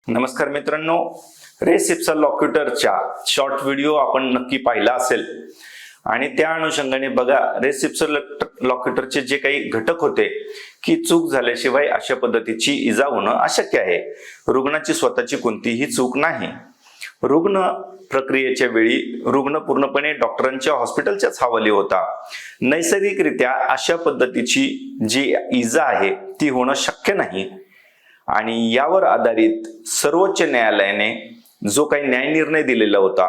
नमस्कार मित्रांनो, रेसिप्सा लॉक्युटरच्या short video आपण नक्की पाहिला असेल आणि त्या अनुषंगाने बघा रेसिप्सा लॉक्युटरचे जे काही घटक होते की चूक झाल्याशिवाय अशा पद्धतीची इजा होणं अशक्य आहे. रुग्णाची स्वतःची कोणतीही चूक नाही. रुग्ण प्रक्रियेच्या वेळी रुग्ण पूर्णपणे डॉक्टरांच्या हॉस्पिटलच्याच हवाली होता. नैसर्गिकरित्या अशा पद्धतीची जी इजा आहे ती होणं शक्य नाही आणि यावर आधारित सर्वोच्च न्यायालयाने जो काही न्याय निर्णय दिलेला होता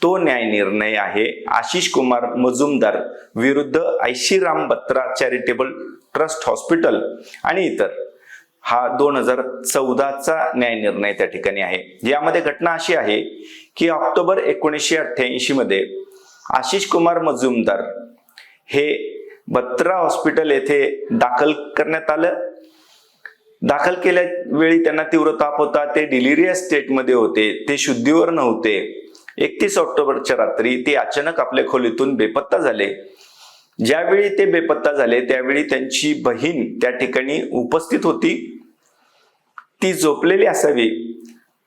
तो न्याय निर्णय आहे आशिष कुमार मजुमदार विरुद्ध आयशीराम बत्रा चॅरिटेबल ट्रस्ट हॉस्पिटल आणि इतर. हा 2014चा न्याय निर्णय त्या ठिकाणी आहे. यामध्ये घटना अशी आहे की ऑक्टोबर 1988 मध्ये आशिष कुमार मजुमदार हे बत्रा हॉस्पिटल येथे दाखल करण्यात आलं. दाखल केल्या वेळी त्यांना तीव्र ताप होता. ते डिलिरियस स्टेट मध्ये होते. ते शुद्धीवर नव्हते. 31 ऑक्टोबरच्या रात्री ते अचानक आपल्या खोलीतून बेपत्ता झाले. ज्यावेळी ते बेपत्ता झाले त्यावेळी त्यांची बहीण त्या ठिकाणी उपस्थित होती. ती झोपलेली असावी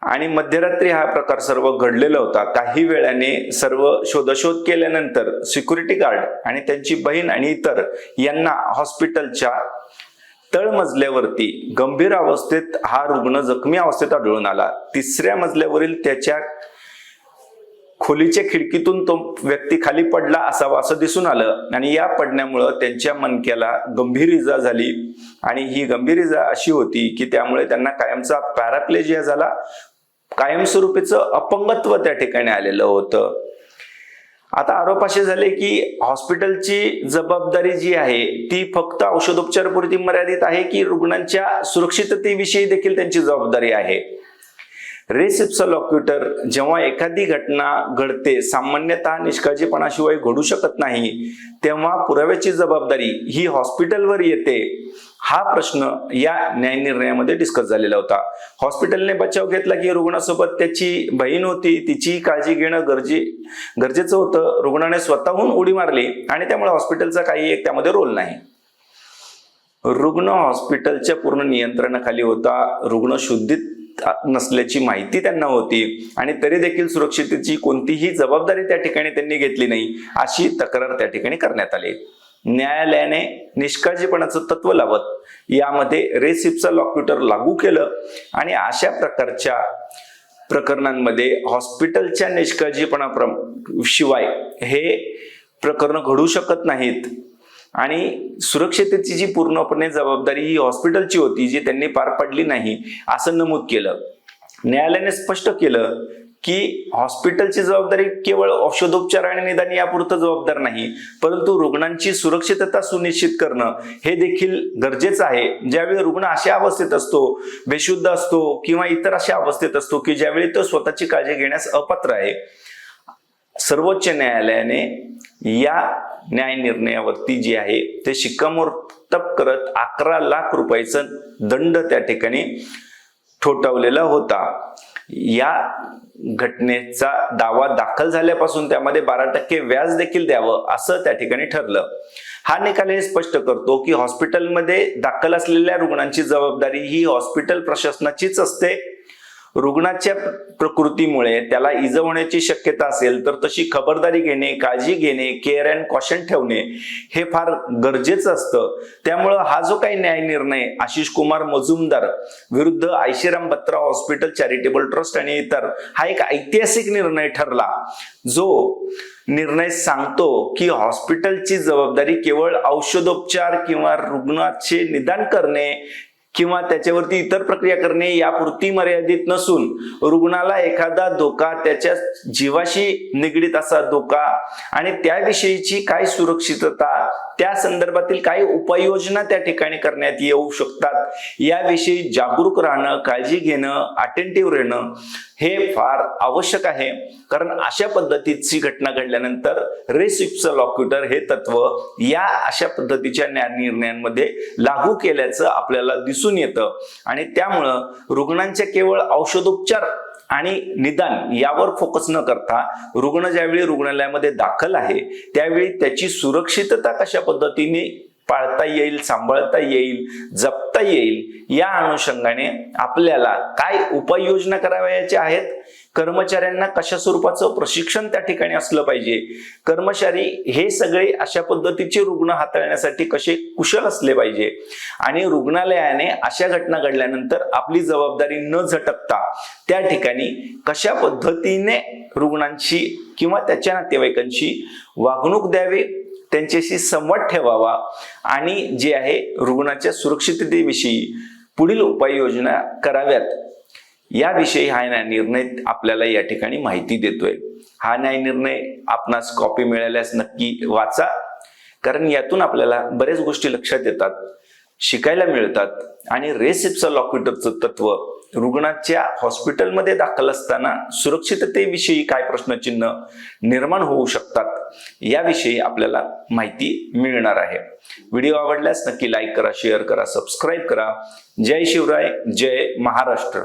आणि मध्यरात्री हा प्रकार सर्व घडलेला होता. काही वेळाने सर्व शोधाशोध केल्यानंतर सिक्युरिटी गार्ड आणि त्यांची बहीण आणि इतर यांना हॉस्पिटलच्या तळमजल्यावरती गंभीर अवस्थेत हा रुग्ण जखमी अवस्थेत आढळून आला. 3ऱ्या मजल्यावरील त्याच्या खोलीच्या खिडकीतून तो व्यक्ती खाली पडला असावा असं दिसून आलं आणि या पडण्यामुळं त्यांच्या मणक्याला गंभीर इजा झाली आणि ही गंभीर इजा अशी होती की त्यामुळे त्यांना कायमचा पॅराप्लेजिया झाला. कायमस्वरूपीचं अपंगत्व त्या ठिकाणी आलेलं होतं. आता आरोप असे झाले की हॉस्पिटलची जबाबदारी जी आहे ती फक्त औषधोपचारापुरती मर्यादित आहे की रुग्णांच्या सुरक्षिततेविषयी देखील त्यांची जबाबदारी आहे. रेसिप्सा लॉक्युटर जेव्हा एखादी घटना घडते सामान्यतः निष्काळजीपणाशिवाय घडू शकत नाही तेव्हा पुराव्याची जबाबदारी ही हॉस्पिटलवर येते. हा प्रश्न या न्याय निर्णयामध्ये डिस्कस झालेला होता. हॉस्पिटलने बचाव घेतला की रुग्णासोबत त्याची बहीण होती, तिची काळजी घेणं गरजेचं होतं. रुग्णाने स्वतःहून उडी मारली आणि त्यामुळे हॉस्पिटलचा काही एक त्यामध्ये रोल नाही. रुग्ण हॉस्पिटलच्या पूर्ण नियंत्रणाखाली होता. रुग्ण शुद्धीत नसल्याची माहिती त्यांना होती आणि तरी देखील सुरक्षिततेची कोणतीही जबाबदारी त्या ठिकाणी त्यांनी घेतली नाही अशी तक्रार त्या ठिकाणी करण्यात आली. न्यायालयाने निष्काळजीपणाचं तत्व लावत यामध्ये रेसिप्सा लॉक्युटर लागू केलं आणि अशा प्रकारच्या प्रकरणांमध्ये हॉस्पिटलच्या निष्काळजीपणा शिवाय हे प्रकरण घडू शकत नाहीत आणि सुरक्षिततेची जी पूर्णपणे जबाबदारी ही हॉस्पिटलची होती जी त्यांनी पार पाडली नाही असं नमूद केलं. न्यायालयाने स्पष्ट केलं की हॉस्पिटलची जबाबदारी केवळ औषधोपचार आणि निदान यापुरतं जबाबदार नाही, परंतु रुग्णांची सुरक्षितता सुनिश्चित करणं हे देखील गरजेचं आहे. ज्यावेळी रुग्ण अशा अवस्थेत असतो, बेशुद्ध असतो किंवा इतर अशा अवस्थेत असतो की ज्यावेळी तो स्वतःची काळजी घेण्यास अपात्र आहे. सर्वोच्च न्यायालयाने या न्याय निर्णयावरती जे आहे ते शिक्कामोर्तब करत 11 लाख रुपयाचा दंड त्या ठिकाणी ठोठावलेला होता. या घटनेचा दावा दाखल झाल्यापासून त्यामध्ये 12% व्याज देखील द्यावं असं त्या ठिकाणी ठरलं. हा निकाल हे स्पष्ट करतो की हॉस्पिटलमध्ये दाखल असलेल्या रुग्णांची जबाबदारी ही हॉस्पिटल प्रशासनाचीच असते. रुग्णाच्या प्रकृतीमुळे त्याला इजा होण्याची शक्यता असेल तर तशी खबरदारी घेणे, काळजी घेणे, केअर अँड कॉशन ठेवणे हे फार गरजेचं असतं. त्यामुळं हा जो काही न्याय निर्णय आशिष कुमार मजुमदार विरुद्ध आयशीराम बत्रा हॉस्पिटल चॅरिटेबल ट्रस्ट आणि इतर हा एक ऐतिहासिक निर्णय ठरला जो निर्णय सांगतो की हॉस्पिटलची जबाबदारी केवळ औषधोपचार किंवा रुग्णाचे निदान करणे किंवा त्याच्यावरती इतर प्रक्रिया करणे यापुरती मर्यादित नसून रुग्णाला एखादा धोका, त्याच्या जीवाशी निगडीत असा धोका आणि त्याविषयीची काय सुरक्षितता, त्या संदर्भातील काही उपाययोजना त्या ठिकाणी करण्यात येऊ शकतात याविषयी जागरूक राहणं, काळजी घेणं, अटेंटिव्ह राहणं हे फार आवश्यक आहे. कारण अशा पद्धतीची घटना घडल्यानंतर रेसिप्सा लॉक्युटर हे तत्व या अशा पद्धतीच्या न्याय निर्णयांमध्ये लागू केल्याचं आपल्याला दिसून येतं आणि त्यामुळं रुग्णांच्या केवळ औषधोपचार आणि निदान यावर फोकस न करता रुग्ण ज्यावेळी रुग्णालयामध्ये दाखल आहे त्यावेळी त्याची सुरक्षितता कशा पद्धतीने पाळता येईल, सांभाळता येईल, जपता येईल या अनुषंगाने आपल्याला काय उपाययोजना करावयाच्या आहेत, कर्मचाऱ्यांना कशा स्वरूपाचं प्रशिक्षण त्या ठिकाणी असलं पाहिजे, कर्मचारी हे सगळे अशा पद्धतीचे रुग्ण हाताळण्यासाठी कसे कुशल असले पाहिजे आणि रुग्णालयाने अशा घटना घडल्यानंतर आपली जबाबदारी न झटकता त्या ठिकाणी कशा पद्धतीने रुग्णांशी किंवा त्याच्या नातेवाईकांशी वागणूक द्यावी, त्यांच्याशी संवाद ठेवावा आणि जे आहे रुग्णाच्या सुरक्षिततेविषयी पुढील उपाययोजना कराव्यात याविषयी हा निर्णय आपल्याला या ठिकाणी माहिती देतोय। हा न्याय निर्णय आपणास कॉपी मिळाल्यास नक्की वाचा, कारण यातून आपल्याला बऱ्याच गोष्टी लक्षात येतात, शिकायला मिळतात आणि रेस इप्सा लॉक्युटरचं तत्व रुग्णाच्या हॉस्पिटलमध्ये दाखल असताना सुरक्षिततेविषयी काय प्रश्नचिन्ह निर्माण होऊ शकतात याविषयी आपल्याला माहिती मिळणार आहे। व्हिडिओ आवडल्यास नक्की लाईक करा, शेअर करा, सबस्क्राईब करा। जय शिवराय, जय महाराष्ट्र।